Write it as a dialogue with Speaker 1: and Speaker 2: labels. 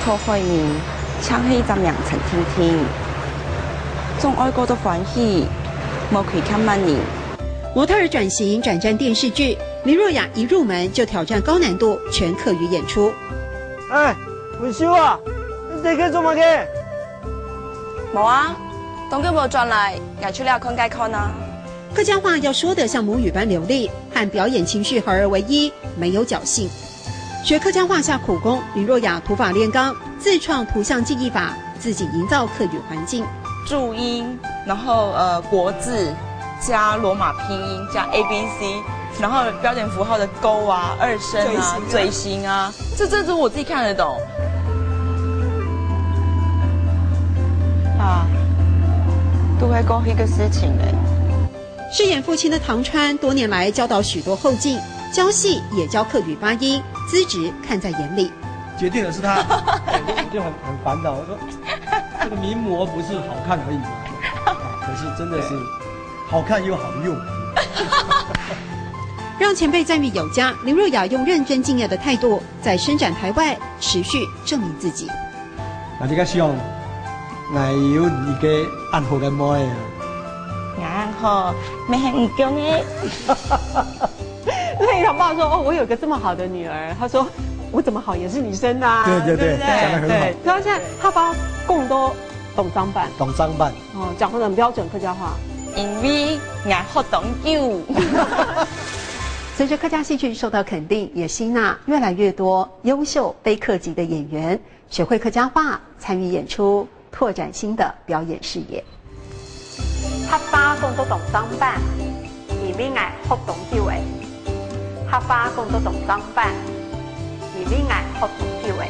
Speaker 1: 错会面，请去站两层听听，众爱歌都欢喜，无亏欠万年。
Speaker 2: 模特儿转型转战电视剧，林若亚一入门就挑战高难度全客语演出。
Speaker 3: 哎，文秀啊，你这个做乜嘅？
Speaker 1: 无啊，当佢无转来，挨出了看该看啊。
Speaker 2: 客家话要说得像母语般流利，和表演情绪合而为一，没有侥幸。学客家话下苦功，林若亚土法炼钢，自创图像记忆法，自己营造客语环境。
Speaker 1: 注音，然后国字加罗马拼音加 ABC， 然后标点符号的勾啊、二声啊、嘴型啊，这是我自己看得懂。啊，都会讲一个事情嘞。
Speaker 2: 饰演父亲的唐川，多年来教导许多后进，教戏也教客语发音，资质看在眼里。
Speaker 3: 决定的是他，我就很烦恼。我说，这个名模不是好看而已吗？可是真的是好看又好用。
Speaker 2: 让前辈赞誉有加，林若亚用认真敬业的态度，在伸展台外持续证明自己。
Speaker 3: 我哋家希望，乃有你嘅暗號嘅妹啊！
Speaker 1: 然后没很强诶。
Speaker 4: 所以他爸说：“哦，我有个这么好的女儿。”他说：“我怎么好也是你生的啊。”
Speaker 3: 对，讲得很好。
Speaker 4: 然后现在他爸共都懂商办，
Speaker 3: 懂商办
Speaker 4: 哦，讲得很标准客家话。
Speaker 1: 因为俺好懂酒。
Speaker 2: 随着客家戏剧受到肯定，也吸纳越来越多优秀非客籍的演员，学会客家话，参与演出，拓展新的表演视野。
Speaker 4: 他爸共都懂商办，因为俺好懂酒诶。他爸共都懂商办，因为俺好懂酒诶。